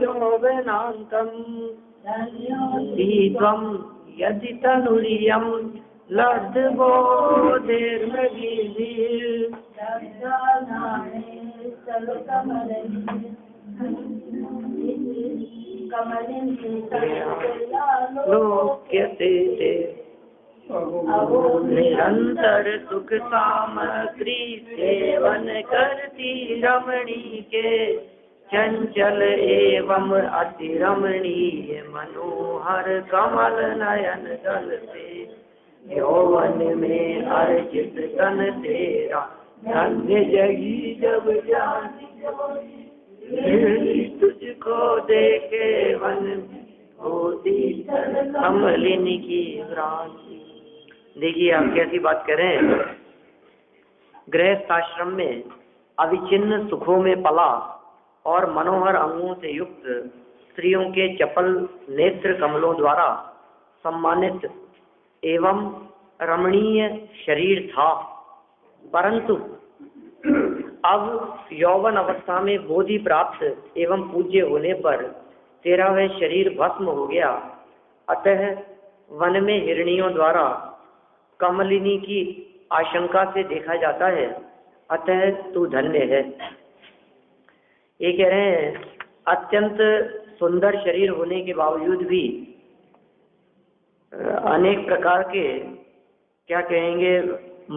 यौवनान्तम् त्वं यदि तनुरियं लोक्यते निरंतर सुख सामग्री सेवन करती रमणी के चंचल एवं अति रमणीय मनोहर कमल नयन दल से यौवन में अर्चित तन तेरा धन्य जगी जब जानी तुझको देखे वन होती कमलिनी की भ्रांति। देखिए आप कैसी बात करें, गृहस्थ आश्रम में अविच्छिन्न सुखों में पला और मनोहर अंगों से युक्त स्त्रियों के चपल नेत्र कमलों द्वारा सम्मानित एवं रमणीय शरीर था, परंतु अब यौवन अवस्था में बोधि प्राप्त एवं पूज्य होने पर तेरा वह शरीर भस्म हो गया। अतः वन में हिरणियों द्वारा कमलिनी की आशंका से देखा जाता है, अतः तू धन्य है। ये कह रहे हैं अत्यंत सुंदर शरीर होने के बावजूद भी अनेक प्रकार के क्या कहेंगे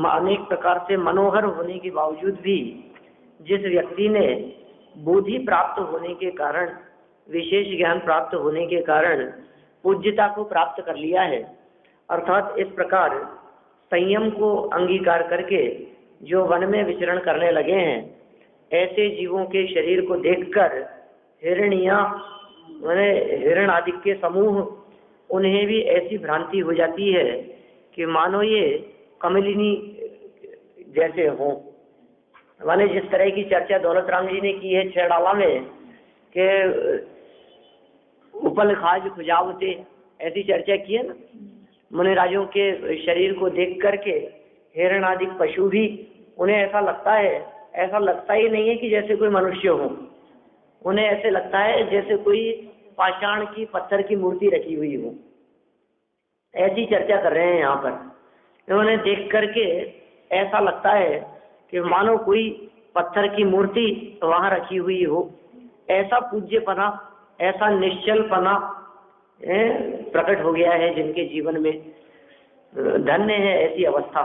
अनेक प्रकार से मनोहर होने के बावजूद भी जिस व्यक्ति ने बुद्धि प्राप्त होने के कारण विशेष ज्ञान प्राप्त होने के कारण पूज्यता को प्राप्त कर लिया है, अर्थात इस प्रकार संयम को अंगीकार करके जो वन में विचरण करने लगे हैं, ऐसे जीवों के शरीर को देखकर हिरणियां हिरण आदि के समूह उन्हें भी ऐसी भ्रांति हो जाती है कि मानो ये कमलिनी जैसे हों। माने जिस तरह की चर्चा दौलत राम जी ने की है छेड़ाला में कि उपल खाज खुजावते, ऐसी चर्चा की है ना। मुनिराजों के शरीर को देख करके हिरण आदि पशु भी उन्हें ऐसा लगता है, ऐसा लगता ही नहीं है कि जैसे कोई मनुष्य हो, उन्हें ऐसे लगता है जैसे कोई पाषाण की पत्थर की मूर्ति रखी हुई हो। ऐसी चर्चा कर रहे हैं यहाँ पर। इन्होंने देख करके ऐसा लगता है कि मानो कोई पत्थर की मूर्ति वहां रखी हुई हो। ऐसा पूज्यपना, ऐसा निश्चलपना प्रकट हो गया है जिनके जीवन में। धन्य है ऐसी अवस्था।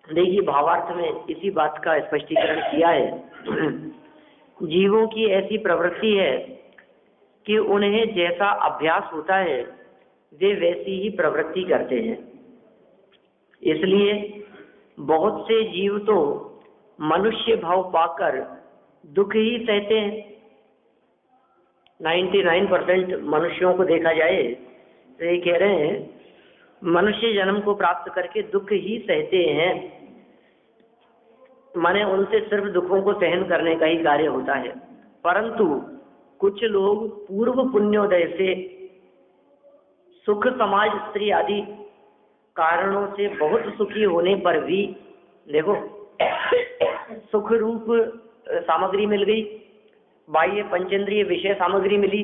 देखिए भावार्थ में इसी बात का स्पष्टीकरण किया है। जीवों की ऐसी प्रवृत्ति है कि उन्हें जैसा अभ्यास होता है वे वैसी ही प्रवृत्ति करते हैं। इसलिए बहुत से जीव तो मनुष्य भाव पाकर दुख ही सहते हैं। 99% मनुष्यों को देखा जाए तो ये कह रहे हैं मनुष्य जन्म को प्राप्त करके दुख ही सहते हैं। माने उनसे सिर्फ दुखों को सहन करने का ही कार्य होता है। परंतु कुछ लोग पूर्व पुण्योदय से सुख समाज स्त्री आदि कारणों से बहुत सुखी होने पर भी देखो सुख रूप सामग्री मिल गई, बाह्य पंचेंद्रिय विषय सामग्री मिली,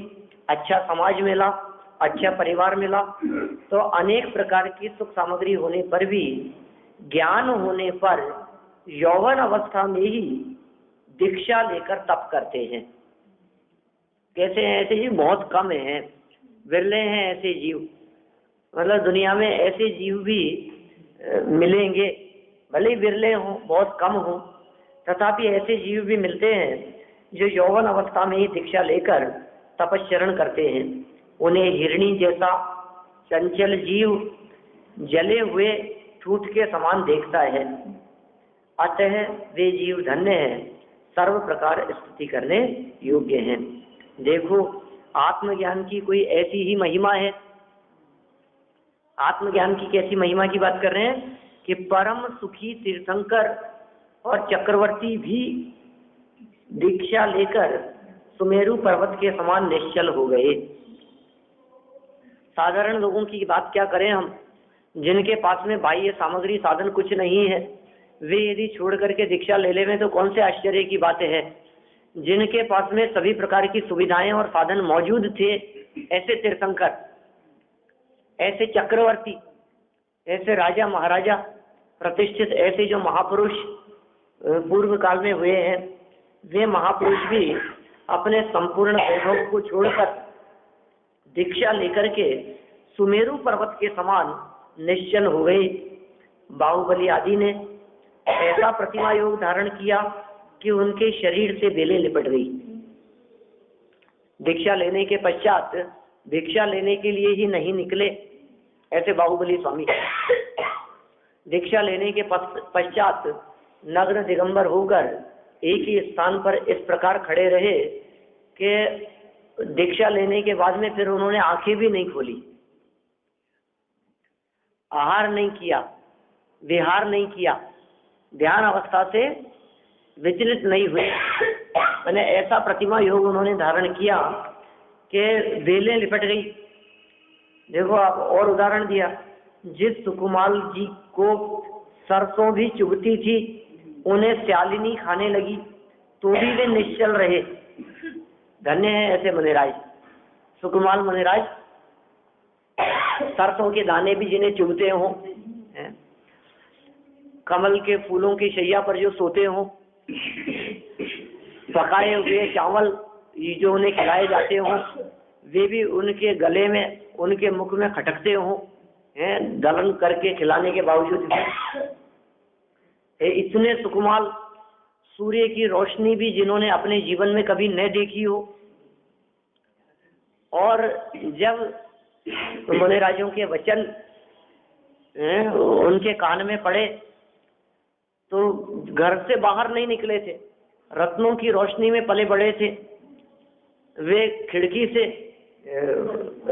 अच्छा समाज मिला, अच्छा परिवार मिला, तो अनेक प्रकार की सुख सामग्री होने पर भी ज्ञान होने पर यौवन अवस्था में ही दीक्षा लेकर तप करते हैं। कैसे हैं? ऐसे जीव बहुत कम हैं, विरले हैं ऐसे जीव। मतलब दुनिया में ऐसे जीव भी मिलेंगे, भले ही विरले हों, बहुत कम हों, तथापि ऐसे जीव भी मिलते हैं जो यौवन अवस्था में ही दीक्षा लेकर तपस्चरण करते हैं। उन्हें हिरणी जैसा चंचल जीव जले हुए ठूठ के समान देखता है। अतः वे जीव धन्य हैं, सर्व प्रकार स्तुति करने योग्य हैं। देखो आत्मज्ञान की कोई ऐसी ही महिमा है। आत्मज्ञान की कैसी महिमा की बात कर रहे हैं कि परम सुखी तीर्थंकर और चक्रवर्ती भी दीक्षा लेकर सुमेरु पर्वत के समान निश्चल हो गए। साधारण लोगों की बात क्या करें हम, जिनके पास में बाह्य सामग्री साधन कुछ नहीं है, वे यदि छोड़ करके दीक्षा ले ले में तो कौन से आश्चर्य की बात है। जिनके पास में सभी प्रकार की सुविधाएं और साधन मौजूद थे, ऐसे तीर्थंकर, ऐसे चक्रवर्ती, ऐसे राजा महाराजा प्रतिष्ठित, ऐसे जो महापुरुष पूर्व काल में हुए हैं, वे महापुरुष भी अपने संपूर्ण वैभव को छोड़कर दीक्षा लेकर के सुमेरु पर्वत के समान निश्चल हो गए। बाहुबली आदि ने ऐसा प्रतिमा योग धारण किया कि उनके शरीर से बेलें लिपट गई। दीक्षा लेने के पश्चात भिक्षा लेने के लिए ही नहीं निकले, ऐसे बाहुबली स्वामी दीक्षा लेने के पश्चात नग्न दिगंबर होकर एक ही स्थान पर इस प्रकार खड़े रहे कि दीक्षा लेने के बाद में फिर उन्होंने आंखें भी नहीं खोली, आहार नहीं किया, विहार नहीं किया, ध्यान अवस्था से विचलित नहीं हुए। मैंने ऐसा प्रतिमा योग उन्होंने धारण किया कि बेलें लिपट गई। देखो आप, और उदाहरण दिया, जिस सुकुमाल जी को सरसों भी चुभती थी, उन्हें स्यालिनी खाने लगी तो भी वे निश्चल रहे। धन्य है ऐसे मुनिराज, सुकुमाल मुनिराज। सरसों के दाने भी जिन्हें चुभते हों, कमल के फूलों की शैया पर जो सोते हों, पकाए हुए चावल जो उन्हें खिलाए जाते हों, वे भी उनके गले में, उनके मुख में खटकते हों, दलन करके खिलाने के बावजूद इतने सुकुमाल सूर्य की रोशनी भी जिन्होंने अपने जीवन में कभी न देखी हो। और जब मुनिराजों के वचन उनके कान में पड़े तो घर से बाहर नहीं निकले थे, रत्नों की रोशनी में पले बड़े थे। वे खिड़की से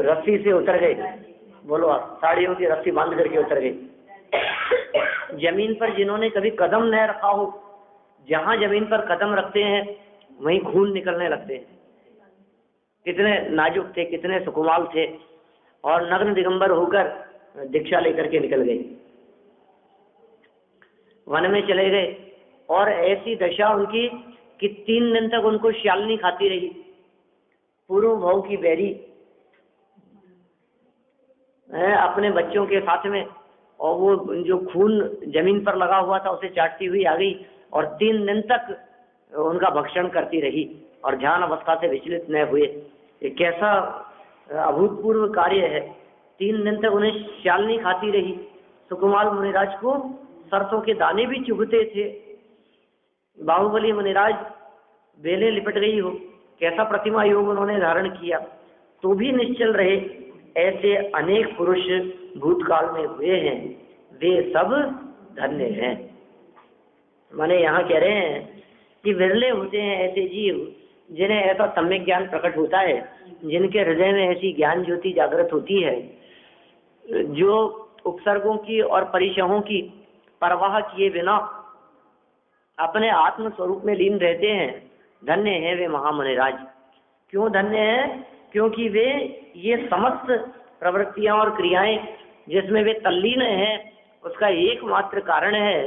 रस्सी से उतर गए, बोलो आप, साड़ियों की रस्सी बांध करके उतर गए। जमीन पर जिन्होंने कभी कदम न रखा हो, जहां जमीन पर कदम रखते हैं वहीं खून निकलने लगते हैं। कितने नाजुक थे, कितने सुकुमाल थे, और नग्न दिगंबर होकर दीक्षा लेकर के निकल गए, वन में चले गए। और ऐसी दशा उनकी कि 3 दिन तक उनको श्यालिनी खाती रही, पूर्व भाव की बैरी अपने बच्चों के साथ में, और वो जो खून जमीन पर लगा हुआ था उसे चाटती हुई आ गई और 3 दिन तक उनका भक्षण करती रही और ध्यान अवस्था से विचलित न हुए। ये कैसा अभूतपूर्व कार्य है। 3 दिन तक उन्हें श्यालिनी खाती रही। सुकुमाल मुनिराज को सरसों के दाने भी चुभते थे। बाहुबली मुनिराज बेलें लिपट गई हो, कैसा प्रतिमा योग उन्होंने धारण किया तो भी निश्चल रहे। ऐसे अनेक पुरुष भूतकाल में हुए हैं, वे सब धन्य हैं। माने यहाँ कह रहे हैं कि विरले होते हैं ऐसे जीव जिन्हें ऐसा सम्यक ज्ञान प्रकट होता है, जिनके हृदय में ऐसी ज्ञान ज्योति जागृत होती है, जो उपसर्गों की और परिशहों की परवाह किए बिना अपने आत्म स्वरूप में लीन रहते हैं। धन्य है वे महामुनिराज। क्यों धन्य है? क्योंकि वे ये समस्त प्रवृत्तियां और क्रियाएं जिसमें वे तल्लीन हैं, उसका एकमात्र कारण है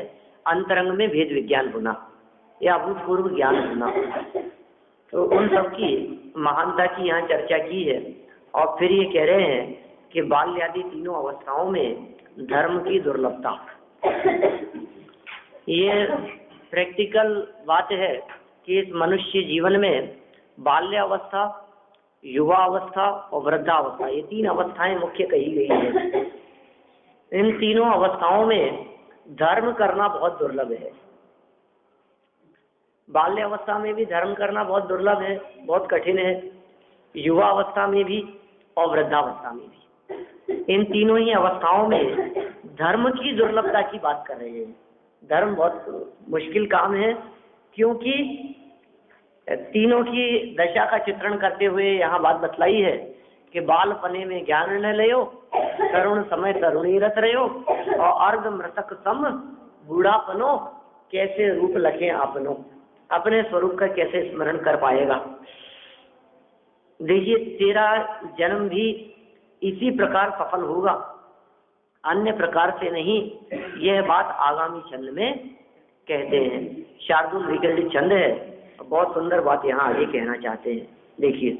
अंतरंग में भेद विज्ञान होना या अभूतपूर्व ज्ञान होना। तो उन सब की महानता की यहाँ चर्चा की है। और फिर ये कह रहे हैं कि बाल्य आदि तीनों अवस्थाओं में धर्म की दुर्लभता, ये प्रैक्टिकल बात है कि इस मनुष्य जीवन में बाल्य अवस्था, युवा अवस्था और वृद्धावस्था, ये 3 अवस्थाएं मुख्य कही गई है। इन तीनों अवस्थाओं में धर्म करना बहुत दुर्लभ है। बाल्य अवस्था में भी धर्म करना बहुत दुर्लभ है, बहुत कठिन है, युवा अवस्था में भी और वृद्धावस्था में भी। इन तीनों ही अवस्थाओं में धर्म की दुर्लभता की बात कर रहे हैं। धर्म बहुत मुश्किल काम है, क्योंकि तीनों की दशा का चित्रण करते हुए यहाँ बात बतलाई है कि बालपने में ज्ञान न लियो, तरुण समय तरुणी रत रहो, और अर्ध मृतक सम बूढ़ापनो, कैसे रूप लखे आपनो, अपने स्वरूप का कैसे स्मरण कर पाएगा। देखिए, तेरा जन्म भी इसी प्रकार सफल होगा, अन्य प्रकार से नहीं। यह बात आगामी छंद में कहते हैं। शार्दुल विकृत छंद है। बहुत सुंदर बात यहाँ आगे कहना चाहते हैं, देखिए।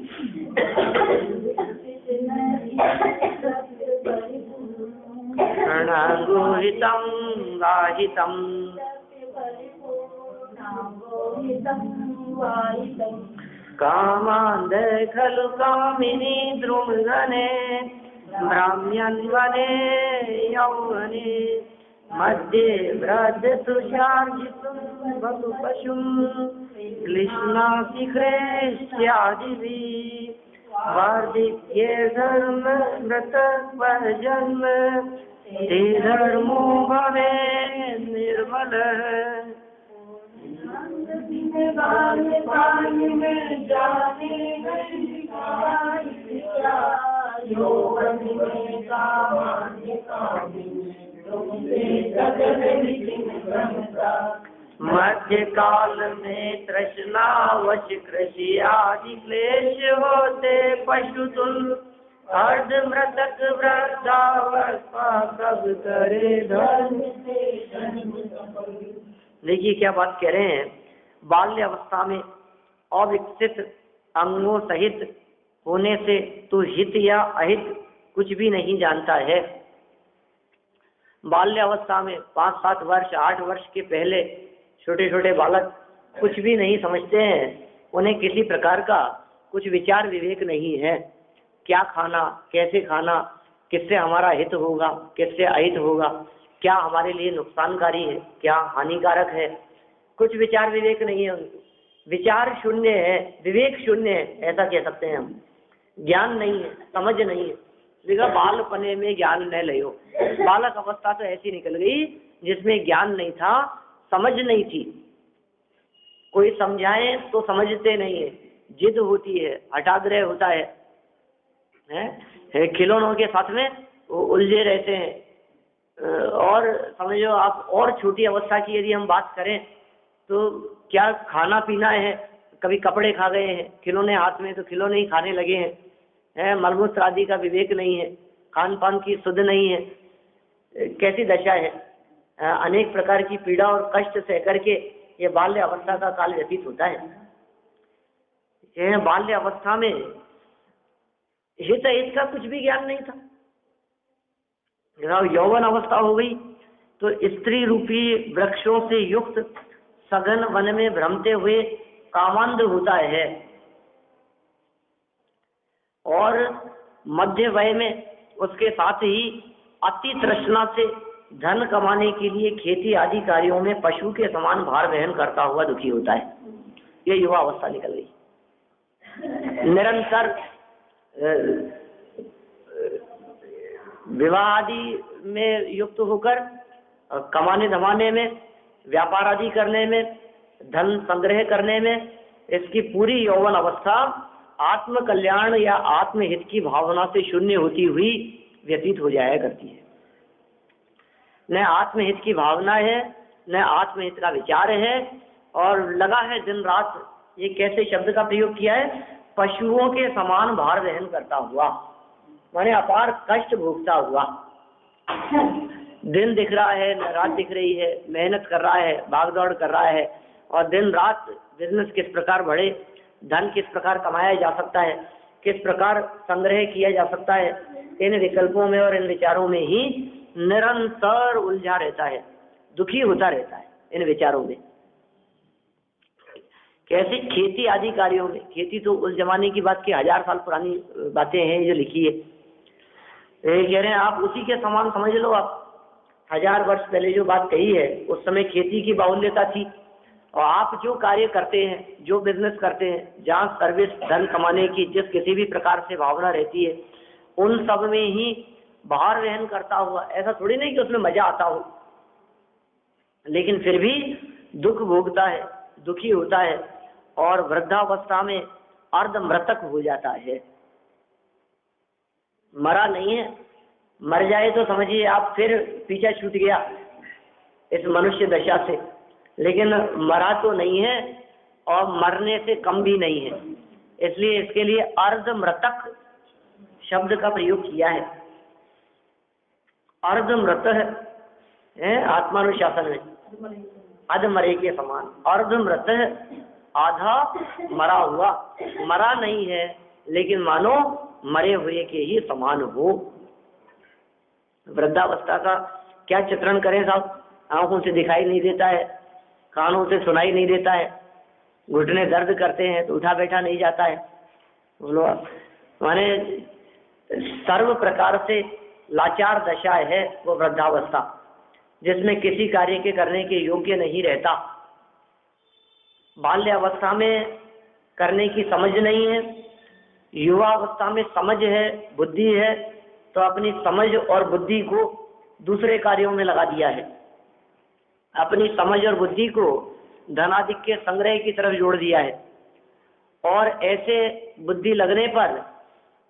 प्रणगुहितं गाहितं कामान्ध खलु कामिनी द्रुमगणे भ्राम्यन्वने यौवने मध्ये वृद्ध तुषार्जितुं वसु पशुं क्लिश्नातिक्रेष्यादिभिः वार्धिक्ये धर्म व्रत जन्म ते धर्मो भवे निर्मल। मध्य काल में तृष्णा वश कृषि आदि क्लेश होते पशुतुल अर्ध मृतक वृद्धावस्था कब करे धर्म। देखिए क्या बात कह रहे हैं। बाल्य अवस्था में अविकसित अंगों सहित होने से तो हित या अहित कुछ भी नहीं जानता है। बाल्य अवस्था में 5-7 वर्ष 8 वर्ष के पहले छोटे छोटे बालक कुछ भी नहीं समझते हैं। उन्हें किसी प्रकार का कुछ विचार विवेक नहीं है। क्या खाना, कैसे खाना, किससे हमारा हित होगा, किससे अहित होगा, क्या हमारे लिए नुकसानकारी है, क्या हानिकारक है, कुछ विचार विवेक नहीं है उनको। विचार शून्य है, विवेक शून्य है, ऐसा कह सकते हैं हम। ज्ञान नहीं है, समझ नहीं है। देखा, बालपने में ज्ञान न लियो। बालक अवस्था तो ऐसी निकल गई जिसमें ज्ञान नहीं था, समझ नहीं थी। कोई समझाए तो समझते नहीं है, जिद होती है, हठाग्रह होता है, खिलौनों के साथ में वो उलझे रहते हैं। और समझो आप, और छोटी अवस्था की यदि हम बात करें तो क्या खाना पीना है, कभी कपड़े खा गए हैं, खिलौने हाथ में तो खिलौने ही खाने लगे हैं, मलमूत्र आदि का विवेक नहीं है, खान पान की सुध नहीं है। कैसी दशा है। अनेक प्रकार की पीड़ा और कष्ट सह करके ये बाल्य अवस्था का काल व्यतीत होता है। यह बाल्य अवस्था में हित इसका कुछ भी ज्ञान नहीं था। यौवन अवस्था हो गई तो स्त्री रूपी वृक्षों से युक्त सघन वन में भ्रमते हुए कामांध होता है। और मध्य वय में उसके साथ ही अति तृष्णा से धन कमाने के लिए खेती आदि कार्यों में पशु के समान भार वहन करता हुआ दुखी होता है। ये युवा अवस्था निकल गई। निरंतर विवाह आदि में युक्त होकर कमाने धमाने में, व्यापार आदि करने में, धन संग्रह करने में, इसकी पूरी यौवन अवस्था आत्म कल्याण या आत्महित की भावना से शून्य होती हुई व्यतीत हो जाया करती है। न आत्महित की भावना है, न आत्महित का विचार है, और लगा है दिन रात, ये कैसे शब्द का प्रयोग किया है, पशुओं के समान भार वहन करता हुआ, माने अपार कष्ट भोगता हुआ। दिन दिख रहा है, रात दिख रही है, मेहनत कर रहा है, भागदौड़ कर रहा है, और दिन रात बिजनेस किस प्रकार बढ़े, धन किस प्रकार कमाया जा सकता है, किस प्रकार संग्रह किया जा सकता है, इन विकल्पों में और इन विचारों में ही निरंतर उलझा रहता है, दुखी होता रहता है इन विचारों में। कैसे खेती आदि कार्यों में, खेती तो उस जमाने की बात की 1000 साल पुरानी बातें हैं जो लिखी है। कह रहे हैं आप उसी के समान समझ लो। आप 1000 वर्ष पहले जो बात कही है, उस समय खेती की बाहुल्यता थी, और आप जो कार्य करते हैं, जो बिजनेस करते हैं, जहाँ सर्विस धन कमाने की जिस किसी भी प्रकार से भावना रहती है, उन सब में ही भार वहन करता हुआ, ऐसा थोड़ी नहीं कि उसमें मजा आता हो, लेकिन फिर भी दुख भोगता है, दुखी होता है, और वृद्धावस्था में अर्ध मृतक हो जाता है। मरा नहीं है, मर जाए तो समझिए आप फिर पीछा छूट गया इस मनुष्य दशा से, लेकिन मरा तो नहीं है और मरने से कम भी नहीं है, इसलिए इसके लिए अर्ध मृतक शब्द का प्रयोग किया है। अर्ध मृत है आत्मानुशासन में, अधमरे के समान। अर्धमृत आधा मरा हुआ, मरा नहीं है लेकिन मानो मरे हुए के ही समान हो। वृद्धावस्था का क्या चित्रण करें साहब। आंखों से दिखाई नहीं देता है, कानों से सुनाई नहीं देता है, घुटने दर्द करते हैं तो उठा बैठा नहीं जाता है। बोलो, माने सर्व प्रकार से लाचार दशा है वो वृद्धावस्था, जिसमें किसी कार्य के करने के योग्य नहीं रहता। बाल्यावस्था में करने की समझ नहीं है, युवावस्था में समझ है, बुद्धि है, तो अपनी समझ और बुद्धि को दूसरे कार्यों में लगा दिया है। अपनी समझ और बुद्धि को धनाधिक के संग्रह की तरफ जोड़ दिया है। और ऐसे बुद्धि लगने पर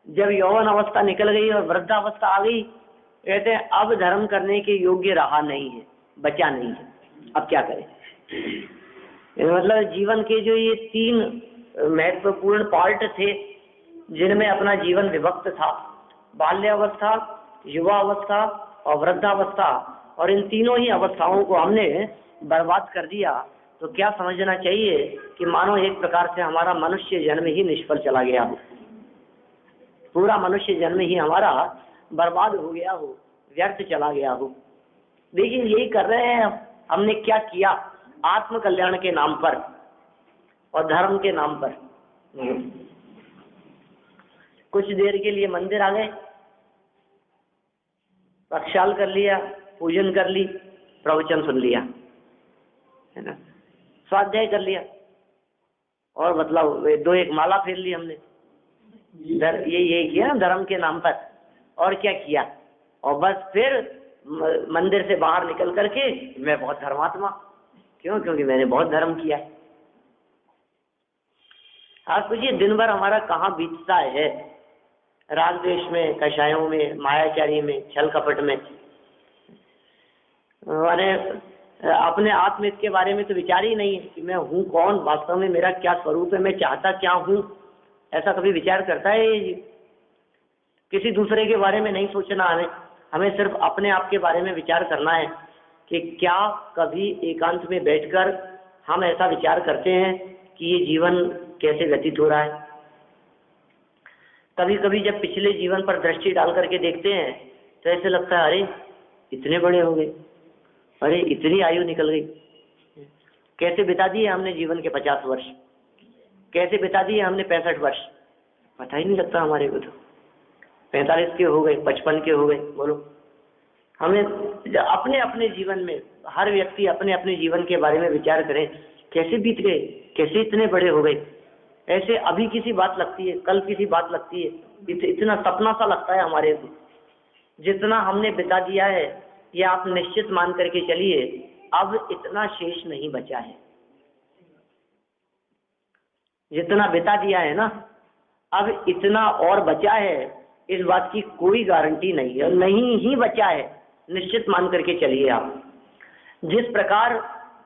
जब यौवन अवस्था निकल गई और वृद्धावस्था आ गई, कहते हैं अब धर्म करने के योग्य रहा नहीं है, बचा नहीं है, अब क्या करें। मतलब जीवन के जो ये 3 महत्वपूर्ण पार्ट थे जिनमें अपना जीवन विभक्त था, बाल्यावस्था, युवावस्था और वृद्धावस्था, और इन तीनों ही अवस्थाओं को हमने बर्बाद कर दिया, तो क्या समझना चाहिए कि मानो एक प्रकार से हमारा मनुष्य जन्म ही निष्फल चला गया हो, पूरा मनुष्य जन्म ही हमारा बर्बाद हो गया हो, व्यर्थ चला गया हो। लेकिन यही कर रहे हैं हमने क्या किया, आत्म कल्याण के नाम पर और धर्म के नाम पर। कुछ देर के लिए मंदिर आ गए, प्रक्षाल कर लिया, पूजन कर ली, प्रवचन सुन लिया, है ना, स्वाध्याय कर लिया, और मतलब 2-1 माला फेर ली हमने, ये किया ना धर्म के नाम पर। और क्या किया, और बस फिर मंदिर से बाहर निकल करके मैं बहुत धर्मात्मा, क्यों, क्योंकि मैंने बहुत धर्म किया है। आप सोचिए दिन भर हमारा कहाँ बीतता है, राग द्वेष में, कषायों में, मायाचारी में, छल कपट में। अरे अपने आत्महित के बारे में तो विचार ही नहीं है कि मैं हूँ कौन, वास्तव में मेरा क्या स्वरूप है, मैं चाहता क्या हूँ, ऐसा कभी विचार करता है। किसी दूसरे के बारे में नहीं सोचना, हमें सिर्फ अपने आप के बारे में विचार करना है कि क्या कभी एकांत में बैठकर हम ऐसा विचार करते हैं कि ये जीवन कैसे व्यतीत हो रहा है। कभी कभी जब पिछले जीवन पर दृष्टि डाल करके देखते हैं तो ऐसे लगता है अरे इतने बड़े हो गए, अरे इतनी आयु निकल गई, कैसे बिता दिए हमने जीवन के 50 वर्ष, कैसे बिता दिए हमने 65 वर्ष, पता ही नहीं लगता हमारे को। तो 45 के हो गए, 55 के हो गए। बोलो, हमें अपने अपने जीवन में, हर व्यक्ति अपने अपने जीवन के बारे में विचार करें, कैसे बीत गए, कैसे इतने बड़े हो गए। ऐसे अभी किसी बात लगती है, कल किसी बात लगती है, इतना सपना सा लगता है हमारे को। जितना हमने बिता दिया है ये आप निश्चित मान करके चलिए अब इतना शेष नहीं बचा है। जितना बिता दिया है ना, अब इतना और बचा है, इस बात की कोई गारंटी नहीं है, नहीं ही बचा है, निश्चित मान करके चलिए आप। जिस प्रकार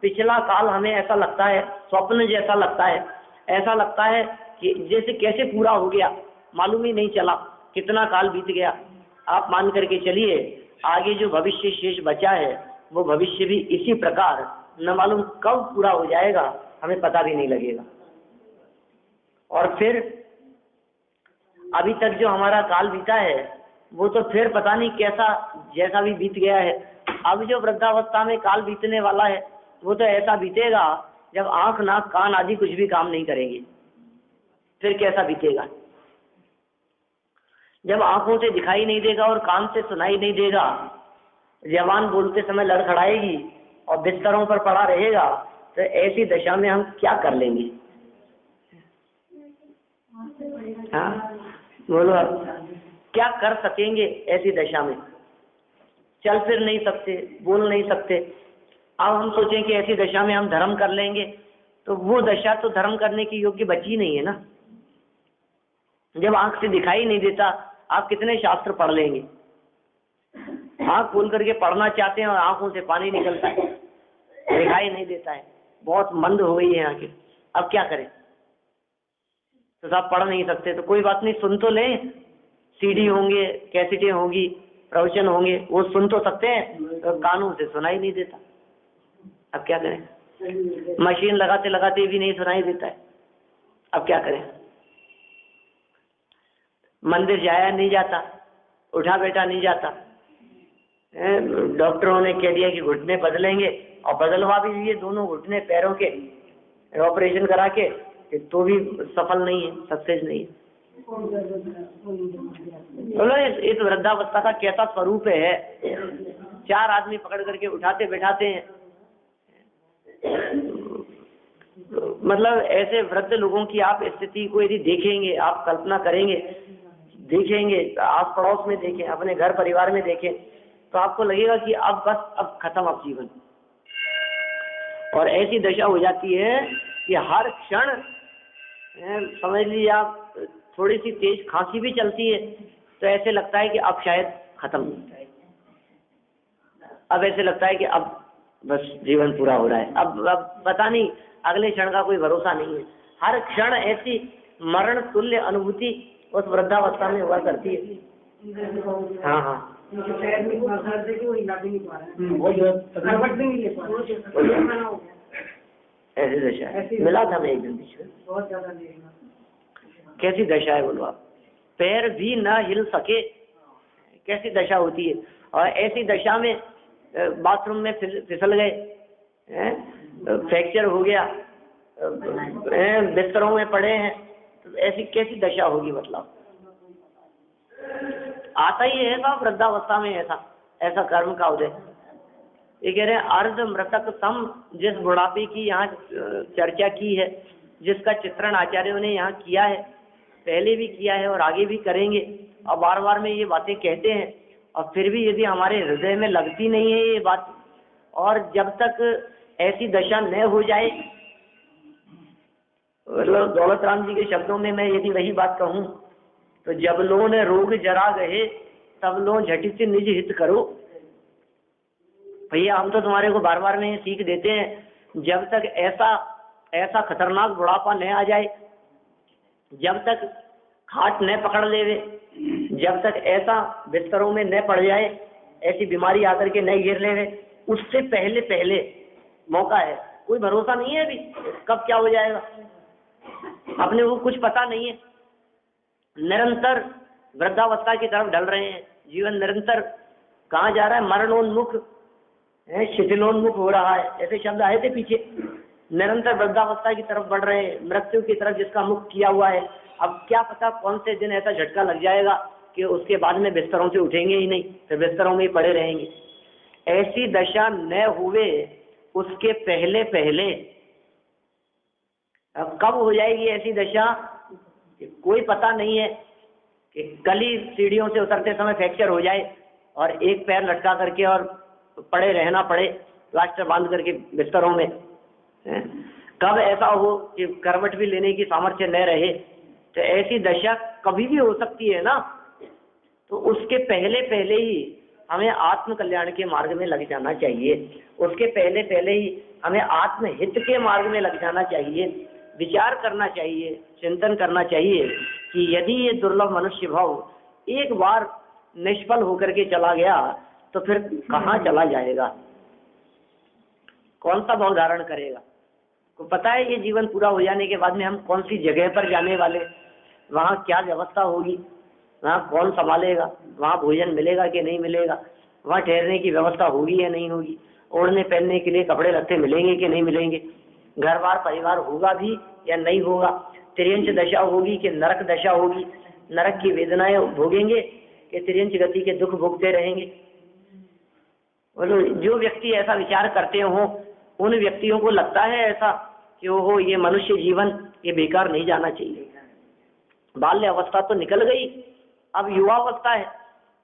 पिछला काल हमें ऐसा लगता है, स्वप्न जैसा लगता है, ऐसा लगता है कि जैसे कैसे पूरा हो गया, मालूम ही नहीं चला कितना काल बीत गया। आप मान करके चलिए आगे जो भविष्य शेष बचा है वो भविष्य भी इसी प्रकार न मालूम कब पूरा हो जाएगा, हमें पता भी नहीं लगेगा। और फिर अभी तक जो हमारा काल बीता है वो तो फिर पता नहीं कैसा, जैसा भी बीत गया है। अब जो वृद्धावस्था में काल बीतने वाला है वो तो ऐसा बीतेगा जब आंख, नाक, कान आदि कुछ भी काम नहीं करेंगे। फिर कैसा बीतेगा, जब आंखों से दिखाई नहीं देगा और कान से सुनाई नहीं देगा, जवान बोलते समय लड़खड़ाएगी और बिस्तरों पर पड़ा रहेगा, तो ऐसी दशा में हम क्या कर लेंगे। हाँ बोलो, क्या कर सकेंगे ऐसी दशा में। चल फिर नहीं सकते, बोल नहीं सकते। अब हम सोचें कि ऐसी दशा में हम धर्म कर लेंगे, तो वो दशा तो धर्म करने की योग्य बची नहीं है ना। जब आंख से दिखाई नहीं देता, आप कितने शास्त्र पढ़ लेंगे। आंख खोल करके पढ़ना चाहते हैं और आंखों से पानी निकलता है, दिखाई नहीं देता है, बहुत मंद हो गई है आंखें। अब क्या करें, तो आप पढ़ नहीं सकते, तो कोई बात नहीं, सुन तो लें। सीडी होंगे, कैसेटें होंगी, प्रवचन होंगे, वो सुन तो सकते हैं, तो कानों से सुनाई नहीं देता। अब क्या करें। मशीन लगाते लगाते भी नहीं सुनाई देता है। अब क्या करें? मंदिर जाया नहीं जाता, उठा बैठा नहीं जाता। डॉक्टरों ने कह दिया कि घुटने बदलेंगे, और बदलवा भी दिए दोनों घुटने पैरों के, ऑपरेशन करा के, तो भी सफल नहीं है, सक्सेस नहीं है। बोलो इस वृद्धावस्था का कैसा स्वरूप है। 4 आदमी पकड़ करके उठाते बैठाते हैं। मतलब ऐसे वृद्ध लोगों की आप स्थिति को यदि देखेंगे, आप कल्पना करेंगे, देखेंगे, आस पड़ोस में देखें, अपने घर परिवार में देखें, तो आपको लगेगा कि अब बस अब खत्म अब जीवन। और ऐसी दशा हो जाती है कि हर क्षण समझ लीजिए आप, थोड़ी सी तेज खांसी भी चलती है तो ऐसे लगता है कि अब शायद खत्म, अब ऐसे लगता है कि अब बस जीवन पूरा हो रहा है, अब पता नहीं अगले क्षण का कोई भरोसा नहीं है। हर क्षण ऐसी मरण तुल्य अनुभूति उस वृद्धावस्था में हुआ करती है। हाँ हाँ, ऐसी दशा मिला था मैं एक दिन बीच में। बहुत ज्यादा कैसी दशा है बोलो आप, पैर भी न हिल सके, कैसी दशा होती है। और ऐसी दशा में बाथरूम में फिसल गए, फ्रैक्चर हो गया, बिस्तरों में पड़े हैं, तो ऐसी कैसी दशा होगी। मतलब आता ही है ना वृद्धावस्था में ऐसा कर्म का उदय। ये कह रहे हैं अर्ध मृतक सम, जिस बुढ़ापे की यहाँ चर्चा की है, जिसका चित्रण आचार्यों ने यहाँ किया है, पहले भी किया है और आगे भी करेंगे, और बार बार में ये बातें कहते हैं, और फिर भी यदि हमारे हृदय में लगती नहीं है ये बात, और जब तक ऐसी दशा न हो जाए, मतलब दौलत राम जी के शब्दों में मैं यदि वही बात कहूँ तो जब लो ने रोग जरा गए तब लो झटी से निज हित करो। भैया हम तो तुम्हारे को बार बार में सीख देते हैं, जब तक ऐसा खतरनाक बुढ़ापा न आ जाए, जब तक खाट न पकड़ लेवे, जब तक ऐसा बिस्तरों में न पड़ जाए, ऐसी बीमारी आकर के न गिर लेवे, उससे पहले मौका है। कोई भरोसा नहीं है अभी कब क्या हो जाएगा, अपने को कुछ पता नहीं है। निरंतर वृद्धावस्था की तरफ ढल रहे हैं, जीवन निरंतर कहाँ जा रहा है, मरणोन्मुख, शिथिलोन्मुख हो रहा है, ऐसे शब्द आए थे पीछे। निरंतर वृद्धावस्था की तरफ बढ़ रहे हैं, मृत्यु की तरफ जिसका मुख किया हुआ है। अब क्या पता कौन से दिन ऐसा झटका लग जाएगा कि उसके बाद में बिस्तरों से उठेंगे ही नहीं, फिर बिस्तरों में ही पड़े रहेंगे। ऐसी दशा न हुए उसके पहले अब कब हो जाएगी ऐसी दशा, कोई पता नहीं है। कि कल ही सीढ़ियों से उतरते समय फ्रैक्चर हो जाए और एक पैर लटका करके और पड़े रहना पड़े, प्लास्टर बांध करके बिस्तरों में। कब ऐसा हो कि करवट भी लेने की सामर्थ्य न रहे, तो ऐसी दशा कभी भी हो सकती है ना। तो उसके पहले ही हमें आत्म कल्याण के मार्ग में लग जाना चाहिए, उसके पहले ही हमें आत्महित के मार्ग में लग जाना चाहिए, विचार करना चाहिए, चिंतन करना चाहिए कि यदि ये दुर्लभ मनुष्य भाव एक बार निष्फल होकर के चला गया तो फिर कहाँ चला जाएगा, कौन सा भाव धारण करेगा। को पता है ये जीवन पूरा हो जाने के बाद में हम कौन सी जगह पर जाने वाले, वहाँ क्या व्यवस्था होगी, वहाँ कौन संभालेगा, वहाँ भोजन मिलेगा कि नहीं मिलेगा, वहाँ ठहरने की व्यवस्था होगी या नहीं होगी, ओढ़ने पहनने के लिए कपड़े लत्ते मिलेंगे कि नहीं मिलेंगे, घर बार परिवार होगा भी या नहीं होगा, तिर्यंच दशा होगी कि नरक दशा होगी, नरक की वेदनाएं भोगेंगे कि तिर्यंच गति के दुख भोगते रहेंगे। जो व्यक्ति ऐसा विचार करते हो उन व्यक्तियों को लगता है ऐसा कि ओहो ये मनुष्य जीवन ये बेकार नहीं जाना चाहिए। बाल्य अवस्था तो निकल गई, अब युवावस्था है,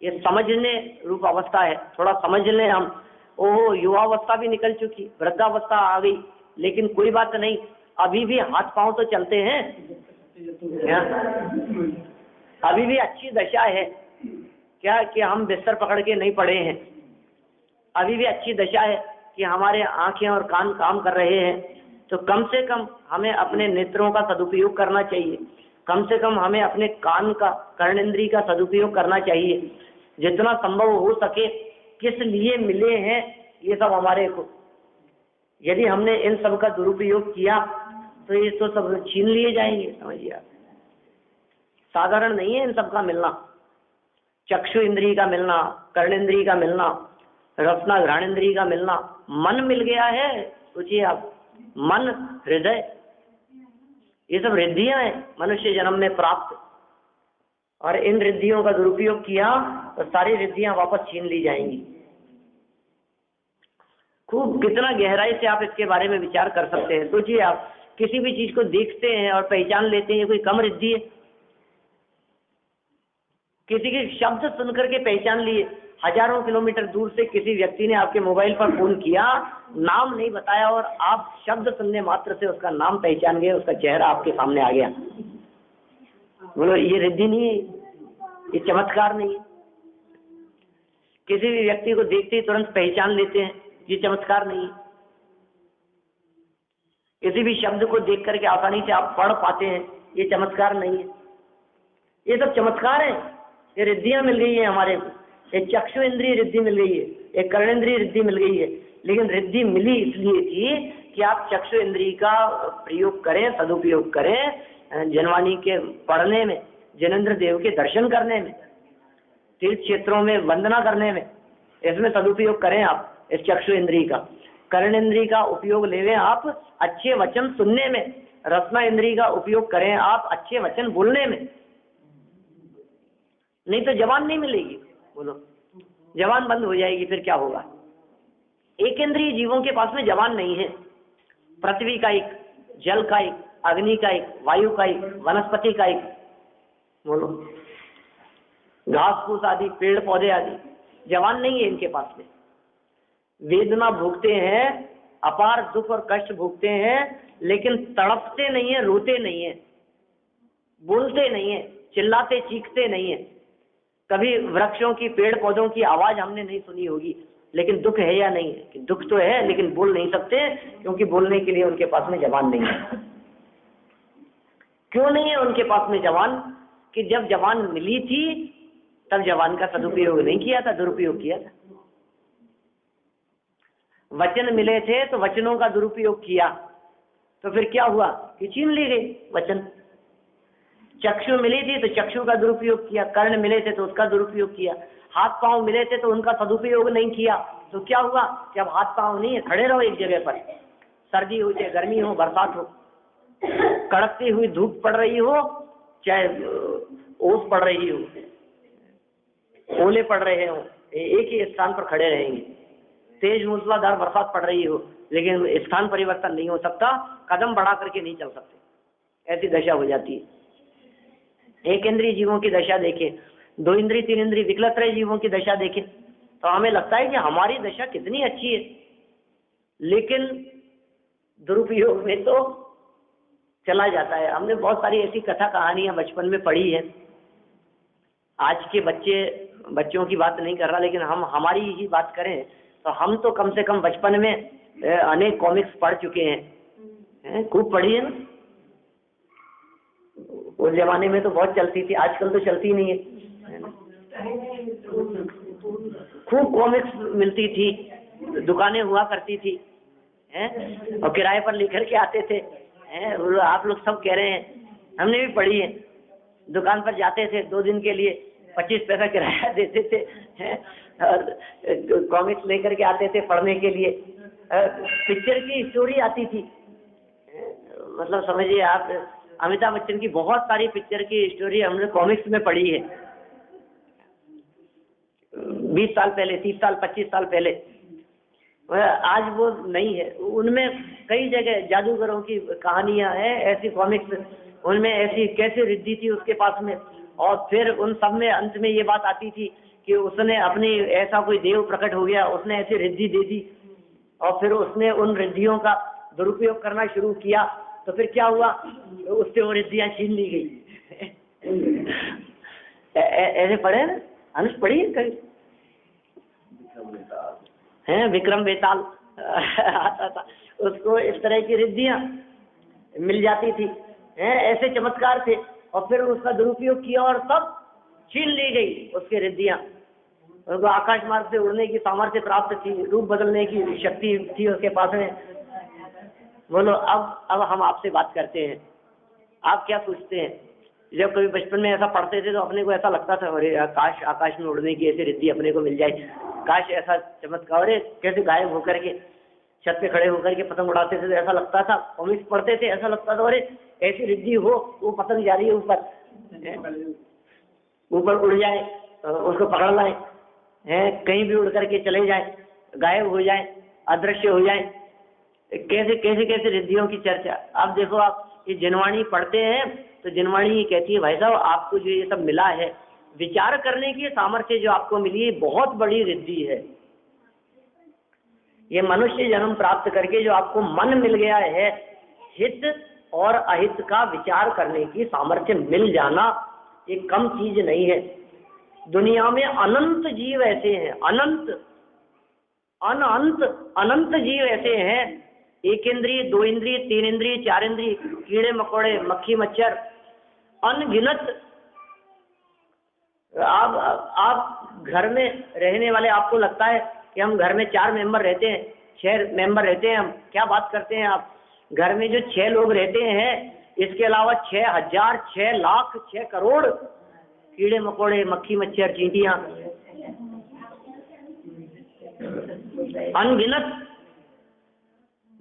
ये समझने रूप अवस्था है, थोड़ा समझ लें हम। ओहो युवावस्था भी निकल चुकी, वृद्धावस्था आ गई, लेकिन कोई बात नहीं, अभी भी हाथ पांव तो चलते हैं, अभी भी अच्छी दशा है क्या कि हम बिस्तर पकड़ के नहीं पड़े हैं, अभी भी अच्छी दशा है कि हमारे आंखें और कान काम कर रहे हैं। तो कम से कम हमें अपने नेत्रों का सदुपयोग करना चाहिए, कम से कम हमें अपने कान का, कर्णेंद्री का सदुपयोग करना चाहिए, जितना संभव हो सके। किस लिए मिले हैं ये सब हमारे को, यदि हमने इन सब का दुरुपयोग किया तो ये तो सब छीन लिए जाएंगे, समझिए आप। साधारण नहीं है इन सब का मिलना, चक्षु इंद्रिय का मिलना, कर्णेंद्रिय का मिलना, रसना घ्राणेंद्रिय का मिलना, मन मिल गया है। सोचिए आप, मन, हृदय, ये सब रिद्धियां हैं मनुष्य जन्म में प्राप्त, और इन रिद्धियों का दुरुपयोग किया तो सारी रिद्धियां वापस छीन ली जाएंगी। खूब कितना गहराई से आप इसके बारे में विचार कर सकते हैं। सोचिए आप, किसी भी चीज को देखते हैं और पहचान लेते हैं, कोई कम रिद्धि है? किसी के शब्द सुनकर के पहचान लिए, हजारों किलोमीटर दूर से किसी व्यक्ति ने आपके मोबाइल पर फोन किया, नाम नहीं बताया और आप शब्द सुनने मात्र से उसका नाम पहचान गए, उसका चेहरा आपके सामने आ गया। बोलो ये रिद्धि नहीं है, ये चमत्कार नहीं है? किसी भी व्यक्ति को देखते ही तुरंत पहचान लेते हैं, ये चमत्कार नहीं है? किसी भी शब्द को देख करके आसानी से आप पढ़ पाते हैं, ये चमत्कार नहीं है? ये सब चमत्कार है। ये रिद्धियां मिल गई है हमारे को, एक चक्षु इंद्रिय रिद्धि मिल गई है, एक कर्णेंद्रिय रिद्धि मिल गई है। लेकिन रिद्धि मिली इसलिए थी कि आप चक्षु इंद्रिय का प्रयोग करें, सदुपयोग करें, जनवाणी के पढ़ने में, जनेंद्र देव के दर्शन करने में, तीर्थ क्षेत्रों में वंदना करने में, इसमें सदुपयोग करें आप इस चक्षु इंद्रिय का। कर्णेंद्रिय का उपयोग लेवें आप अच्छे वचन सुनने में, रसना इंद्रिय का उपयोग करें आप अच्छे वचन बोलने में। नहीं तो जबान नहीं मिलेगी। बोलो, जबान बंद हो जाएगी, फिर क्या होगा? एक इंद्रिय जीवों के पास में जबान नहीं है। पृथ्वी का एक, जल का एक, अग्नि का एक, वायु का एक, वनस्पति का एक, बोलो घास फूस आदि, पेड़ पौधे आदि, जबान नहीं है इनके पास में। वेदना भोगते हैं, अपार दुख और कष्ट भोगते हैं, लेकिन तड़पते नहीं है, रोते नहीं है, बोलते नहीं है, चिल्लाते चीखते नहीं है। कभी वृक्षों की, पेड़ पौधों की आवाज हमने नहीं सुनी होगी, लेकिन दुख है या नहीं है? कि दुख तो है, लेकिन बोल नहीं सकते, क्योंकि बोलने के लिए उनके पास में जबान नहीं है। क्यों नहीं है उनके पास में जबान? कि जब जबान मिली थी तब जबान का सदुपयोग नहीं किया था, दुरुपयोग किया था। वचन मिले थे तो वचनों का दुरुपयोग किया, तो फिर क्या हुआ कि छीन ली गई वचन। चक्षु मिली थी तो चक्षु का दुरुपयोग किया, कर्ण मिले थे तो उसका दुरुपयोग किया, हाथ पांव मिले थे तो उनका सदुपयोग नहीं किया, तो क्या हुआ कि अब हाथ पांव नहीं है, खड़े रहो एक जगह पर। सर्दी हो चाहे गर्मी हो, बरसात हो, कड़कती हुई धूप पड़ रही हो चाहे ओस पड़ रही हो, ओले पड़ रहे हो, एक ही स्थान पर खड़े रहेंगे। तेज मूसलाधार बरसात पड़ रही हो, लेकिन स्थान परिवर्तन नहीं हो सकता, कदम बढ़ा करके नहीं चल सकते, ऐसी दशा हो जाती है। एक इंद्रिय जीवों की दशा देखें, दो इंद्रिय तीन इंद्रिय विकलत्रय जीवों की दशा देखें, तो हमें लगता है कि हमारी दशा कितनी अच्छी है, लेकिन दुरुपयोग में तो चला जाता है। हमने बहुत सारी ऐसी कथा कहानियां बचपन में पढ़ी है। आज के बच्चों की बात नहीं कर रहा, लेकिन हम हमारी ही बात करें तो हम तो कम से कम बचपन में अनेक कॉमिक्स पढ़ चुके हैं, खूब पढ़ी है ना। उस जमाने में तो बहुत चलती थी, आजकल तो चलती नहीं है। खूब कॉमिक्स मिलती थी, दुकानें हुआ करती थी, हैं, और किराए पर लेकर के आते थे, हैं। आप लोग सब कह रहे हैं, हमने भी पढ़ी है। दुकान पर जाते थे 2 दिन के लिए, 25 पैसा किराया देते थे, हैं, और कॉमिक्स लेकर के आते थे पढ़ने के लिए। पिक्चर की स्टोरी आती थी, मतलब समझिए आप, अमिताभ बच्चन की बहुत सारी पिक्चर की स्टोरी हमने कॉमिक्स में पढ़ी है। 20 साल पहले, 30 साल, 25 साल पहले। आज वो नहीं है। उनमें कई जगह जादूगरों की कहानियां हैं, ऐसी कॉमिक्स, उनमें ऐसी कैसे रिद्धि थी उसके पास में। और फिर उन सब में अंत में ये बात आती थी कि उसने अपनी, ऐसा कोई देव प्रकट हो गया, उसने ऐसी रिद्धि दे दी, और फिर उसने उन रिद्धियों का दुरुपयोग करना शुरू किया, तो फिर क्या हुआ, उससे वो रिद्धियां छीन ली गई। ऐसे पढ़े ना, अनुष पढ़ी है कहीं? हैं, विक्रम बेताल आता था, उसको इस तरह की रिद्धियां मिल जाती थी, हैं, ऐसे चमत्कार थे। और फिर उसका दुरुपयोग किया और सब छीन ली गई उसकी रिद्धियां। उनको आकाश मार्ग से उड़ने की सामर्थ्य प्राप्त थी, रूप बदलने की शक्ति थी उसके पास में, बोलो अब हम आपसे बात करते हैं, आप क्या सोचते हैं? जब कभी बचपन में ऐसा पढ़ते थे तो अपने को ऐसा लगता था, अरे काश आकाश में उड़ने की ऐसी रिद्धि अपने को मिल जाए, काश ऐसा चमत्कार, अरे कैसे गायब होकर के छत पे खड़े होकर के पतंग उड़ाते थे तो ऐसा लगता था, कॉमिक्स पढ़ते थे ऐसा लगता था, अरे ऐसी रिद्धि हो वो पतंग जा रही है ऊपर उड़ जाए, उसको पकड़ लाए हैं, कहीं भी उड़ करके चले जाए, गायब हो जाए, अदृश्य हो जाए, कैसे कैसे कैसे रिद्धियों की चर्चा। अब देखो आप ये जिनवाणी पढ़ते हैं तो जिनवाणी कहती है भाई साहब आपको जो ये सब मिला है, विचार करने की सामर्थ्य जो आपको मिली है बहुत बड़ी रिद्धि है। ये मनुष्य जन्म प्राप्त करके जो आपको मन मिल गया है, हित और अहित का विचार करने की सामर्थ्य मिल जाना ये कम चीज नहीं है। दुनिया में अनंत जीव ऐसे हैं, अनंत जीव ऐसे हैं, एक इंद्रिय, दो इंद्रिय, तीन इंद्रिय, चार इंद्रिय, कीड़े मकोड़े, मक्खी मच्छर, अनगिनत। आप घर में रहने वाले, आपको लगता है कि हम घर में 4 मेंबर रहते हैं, 6 मेंबर रहते हैं, हम क्या बात करते हैं। आप घर में जो 6 लोग रहते हैं, इसके अलावा 6,000, 6 लाख, 6 करोड़ कीड़े मकोड़े, मक्खी मच्छर, चींटियां, अनगिनत।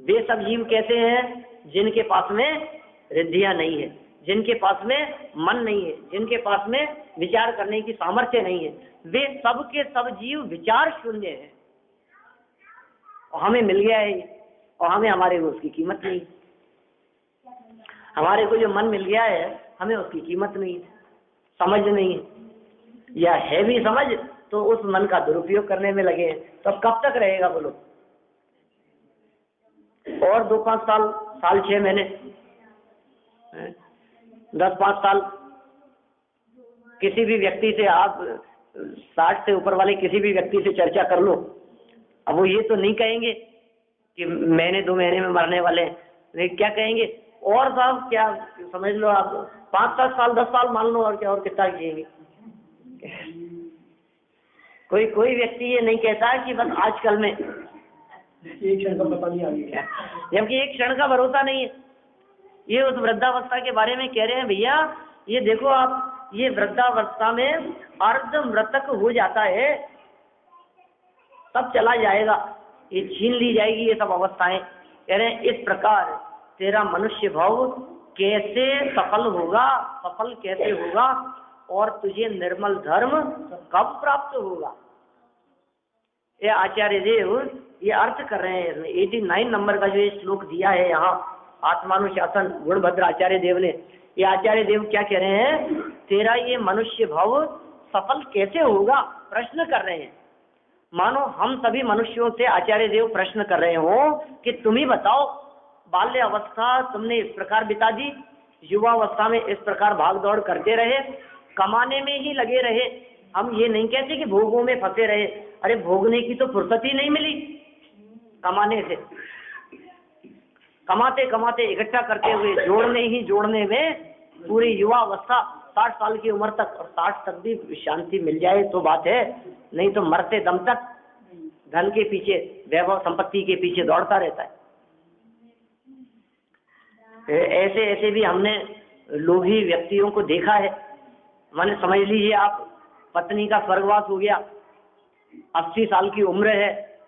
वे सब जीव कैसे हैं? जिनके पास में रिद्धियां नहीं है, जिनके पास में मन नहीं है, जिनके पास में विचार करने की सामर्थ्य नहीं है, वे सब के सब जीव विचार शून्य हैं। और हमें मिल गया है और हमें हमारे को उसकी कीमत नहीं। हमारे को जो मन मिल गया है हमें उसकी कीमत नहीं, समझ नहीं है, या है भी समझ तो उस मन का दुरुपयोग करने में लगे हैं। तो अब कब तक रहेगा बोलो? और 2-5 साल, 6 महीने, 10-5 साल। किसी भी व्यक्ति से आप 60 से ऊपर वाले किसी भी व्यक्ति से चर्चा कर लो, अब वो ये तो नहीं कहेंगे कि महीने 2 महीने में मरने वाले हैं, क्या कहेंगे? और साहब क्या समझ लो आप 5-7 साल, 10 साल मान लो, और क्या, और कितना जिएंगे? कोई व्यक्ति ये नहीं कहता है कि बस आजकल में एक क्षण का पता नहीं आ गया, जबकि एक क्षण का भरोसा नहीं है। ये उस वृद्धावस्था के बारे में कह रहे हैं, भैया ये देखो आप, ये वृद्धावस्था में अर्ध मृतक हो जाता है, सब चला जाएगा, ये छीन ली जाएगी ये सब अवस्थाएं। कह रहे हैं इस प्रकार तेरा मनुष्य भाव कैसे सफल कैसे होगा, और तुझे निर्मल धर्म कब प्राप्त होगा। ये आचार्य देव ये अर्थ कर रहे हैं। 89 नंबर का जो ये श्लोक दिया है यहाँ आत्मानुशासन गुणभद्र आचार्य देव ने, ये आचार्य देव क्या कह रहे हैं? तेरा ये मनुष्य भाव सफल कैसे होगा, प्रश्न कर रहे हैं। मानो हम सभी मनुष्यों से आचार्य देव प्रश्न कर रहे हो कि तुम ही बताओ, बाल्य अवस्था तुमने इस प्रकार बिता दी, युवावस्था में इस प्रकार भाग दौड़ करते रहे, कमाने में ही लगे रहे। हम ये नहीं कहते कि भोगों में फंसे रहे, अरे भोगने की तो फुर्सत ही नहीं मिली कमाने से। कमाते कमाते इकट्ठा करते हुए जोड़ने में पूरी युवावस्था 60 साल की उम्र तक, और 60 तक भी शांति मिल जाए तो बात है, नहीं तो मरते दम तक धन के पीछे, वैभव संपत्ति के पीछे दौड़ता रहता है। ऐसे ऐसे भी हमने लोभी व्यक्तियों को देखा है। माने समझ लीजिए आप, पत्नी का स्वर्गवास हो गया, 80 साल की उम्र है,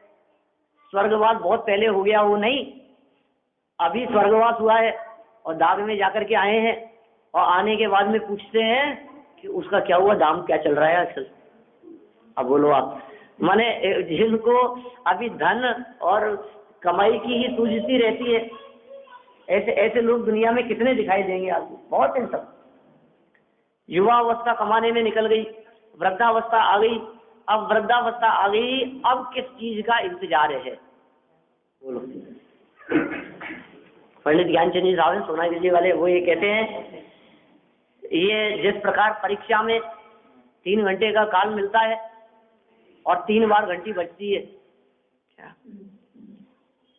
स्वर्गवास बहुत पहले हो गया वो नहीं, अभी स्वर्गवास हुआ है और दाग में जाकर के आए हैं, और आने के बाद में पूछते हैं कि उसका क्या हुआ, दाम क्या चल रहा है आजकल। अब बोलो आप, माने जिनको अभी धन और कमाई की ही सूझती रहती है, ऐसे लोग दुनिया में कितने दिखाई देंगे आपको? बहुत है सब। युवावस्था कमाने में निकल गई, वृद्धावस्था आ गई, अब वृद्धावस्था आ गई, अब किस चीज का इंतजार है बोलो? पंडित ज्ञानचंद जी साहब हैं सोना दिल्ली वाले, वो ये कहते हैं, ये जिस प्रकार परीक्षा में 3 घंटे का काल मिलता है और 3 बार घंटी बजती है,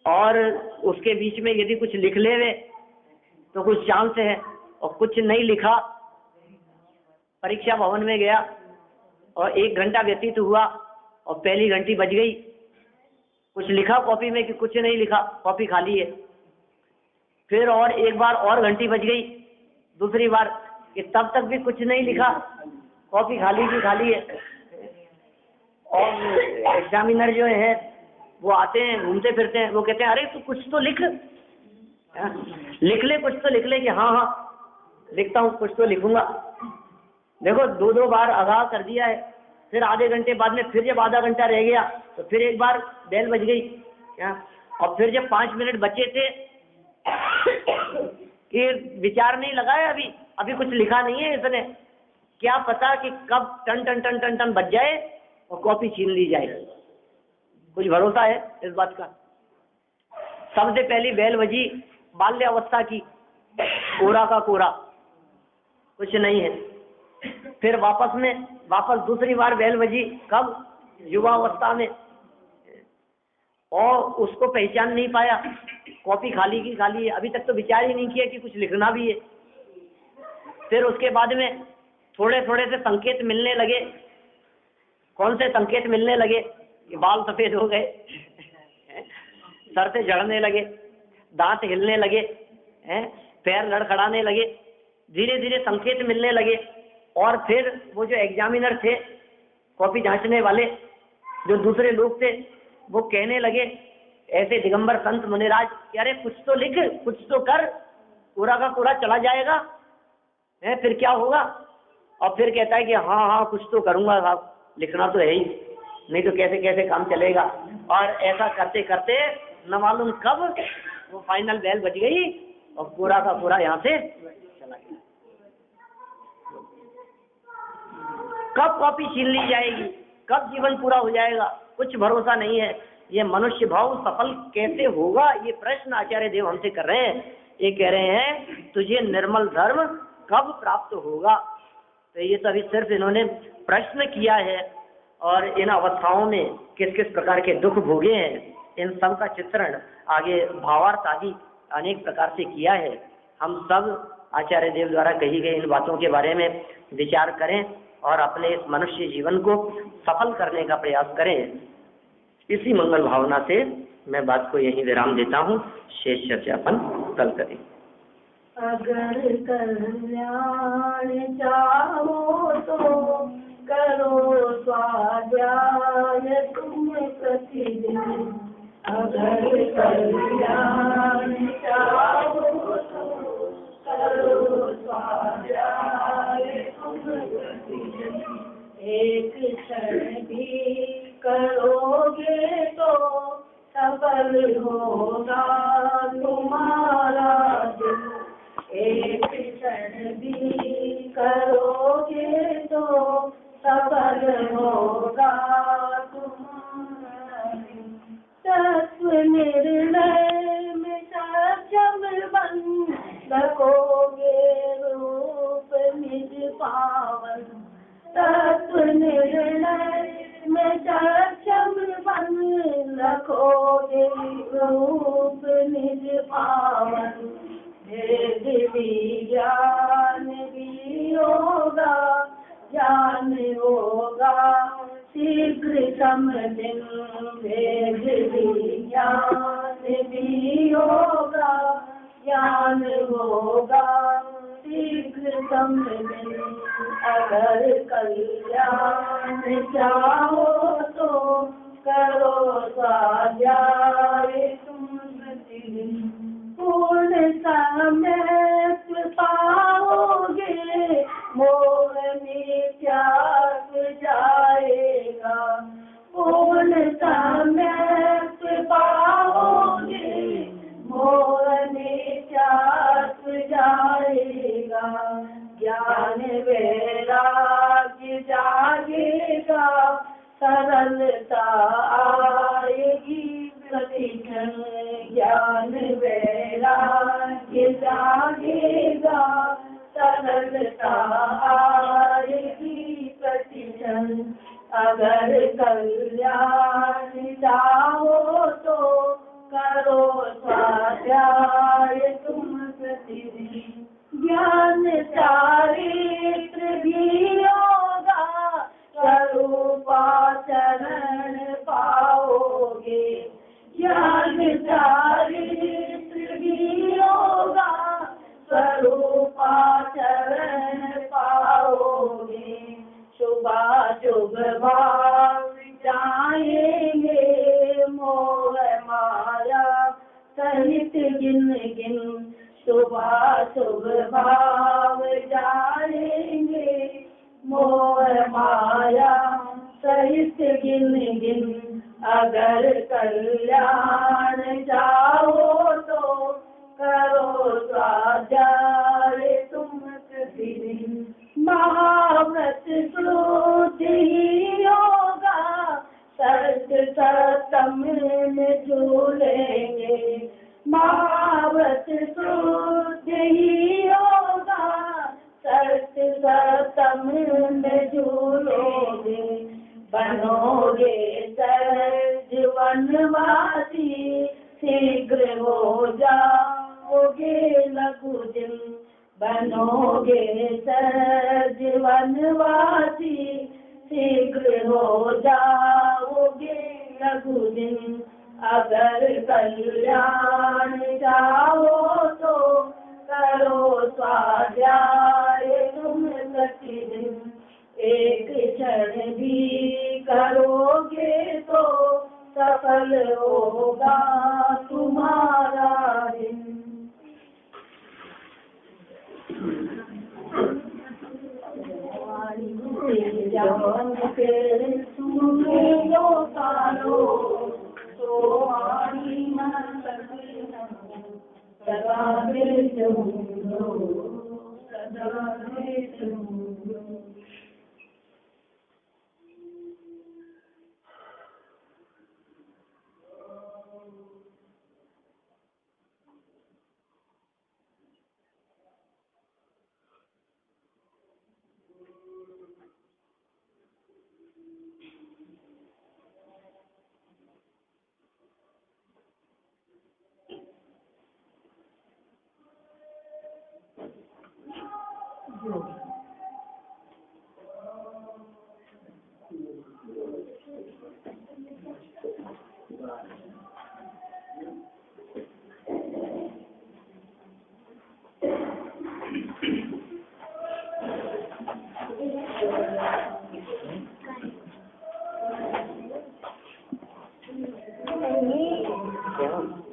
और उसके बीच में यदि कुछ लिख ले वे तो कुछ चांस है, और कुछ नहीं लिखा, परीक्षा भवन में गया और 1 घंटा व्यतीत हुआ और पहली घंटी बज गई, कुछ लिखा कॉपी में कि कुछ नहीं लिखा, कॉपी खाली है, फिर और एक बार और घंटी बज गई, दूसरी बार, कि तब तक भी कुछ नहीं लिखा, कॉपी खाली की खाली है। और एग्जामिनर जो है वो आते हैं, घूमते फिरते हैं, वो कहते हैं अरे तू कुछ तो लिख, लिख ले, कुछ तो लिख ले। कि हाँ हाँ लिखता हूँ, कुछ तो लिखूंगा। देखो दो बार आगाह कर दिया है। फिर आधे घंटे बाद में फिर जब आधा घंटा रह गया तो फिर एक बार बेल बज गई क्या, और फिर जब 5 मिनट बचे थे कि विचार नहीं लगाया, अभी कुछ लिखा नहीं है इसने, क्या पता कि कब टन टन टन टन टन बज जाए और कॉपी छीन ली जाए। कुछ भरोसा है इस बात का? सबसे पहली बेल बजी बाल्य अवस्था की, कोरा का कोरा, कुछ नहीं है। फिर वापस दूसरी बार बेल बजी, कब? युवावस्था में, और उसको पहचान नहीं पाया, कॉपी खाली की खाली है, अभी तक तो विचार ही नहीं किया कि कुछ लिखना भी है। फिर उसके बाद में थोड़े थोड़े से संकेत मिलने लगे। कौन से संकेत मिलने लगे? कि बाल सफेद हो गए, सर से झड़ने लगे, दांत हिलने लगे, पैर लड़खड़ाने लगे, धीरे धीरे संकेत मिलने लगे। और फिर वो जो एग्जामिनर थे, कॉपी जांचने वाले जो दूसरे लोग थे, वो कहने लगे ऐसे दिगंबर संत मुनिराज कि अरे कुछ तो लिख, कुछ तो कर, पूरा का पूरा चला जाएगा, फिर क्या होगा? और फिर कहता है कि हाँ हाँ कुछ तो करूंगा साहब, लिखना तो है ही, नहीं तो कैसे कैसे काम चलेगा। और ऐसा करते करते न मालूम कब वो फाइनल बेल बज गई और पूरा का पूरा यहाँ से चला गया। कब कॉपी छीन ली जाएगी, कब जीवन पूरा हो जाएगा, कुछ भरोसा नहीं है। ये मनुष्य भाव सफल कैसे होगा, ये प्रश्न आचार्य देव हमसे कर रहे हैं। ये कह रहे हैं तुझे निर्मल धर्म कब प्राप्त होगा। तो ये सभी सिर्फ इन्होंने प्रश्न किया है, और इन अवस्थाओं में किस किस प्रकार के दुख भोगे हैं, इन सब का चित्रण आगे भावार्थ आदि अनेक प्रकार से किया है। हम सब आचार्य देव द्वारा कही गई इन बातों के बारे में विचार करें और अपने इस मनुष्य जीवन को सफल करने का प्रयास करें। इसी मंगल भावना से मैं बात को यहीं विराम देता हूँ। शेष चर्चा अपन कल करें। अगर कल्याण चाहो तो करो स्वाध्याय तुम प्रतिदिन। अगर कल्याण चाहो तो करो स्वाध्याय तुम प्रतिदिन। एक क्षण भी करोगे तो सफल होगा तुम्हारा दिन। एक क्षण भी करोगे तो सफल होगा तुम्हारा दिन। तत्व निर्णय में सक्षम बन सकोगे रूप निज पावन। तत्व निर्णय में सक्षम बन रखोगे रूप निज पावन। भेद भी ज्ञान भी होगा, ज्ञान होगा शीघ्र समदिन। भेद भी ज्ञान भी होगा, ज्ञान होगा शीघ्र समदिन। अगर कल्याण चाहो तो करो स्वाध्याय तुम प्रतिदिन। पूर्ण सामर्थ्य पाओगे, मोह में त्याग जाएगा। पूर्ण सामर्थ्य पाओगे, मोह में त्याग जाएगा। ज्ञान वैराग्य जागेगा, सरलता आएगी प्रतिक्षण। ज्ञान वैराग्य जागेगा, सरलता आएगी प्रतिक्षण। अगर कल्याण चाहो तो करो स्वाध्याय तुम प्रतिदिन। ज्ञान चारित्र भी होगा, स्वरूपाचरण पाओगे। ज्ञान चारित्र भी होगा, गिन गिन सुबह शुभ भाव जाएंगे, मोह माया सहित गिन गिन अगर कल्याण चाहो तो करो स्वाध्याय तुम प्रतिदिन। महाव्रत श्रुति ही होगा, सत्य सतम में झूलेंगे। महाव्रत श्रुति ही होगा, सत्य सतम में झूलोगे। बनोगे सहज वनवासी, शीघ्र हो जाओगे लघु दिन। बनोगे सहज वनवासी, शीघ्र हो जाओगे लघु दिन। अगर कल्याण चाहो तो करो स्वाध्याय तुम प्रतिदिन। एक क्षण भी करोगे तो सफल होगा तुम्हारा दिन। जान के सुने लो कालो, तो आनी न सके सदा दे चलो, सदा दे चलो।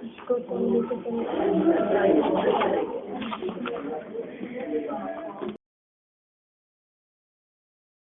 इसको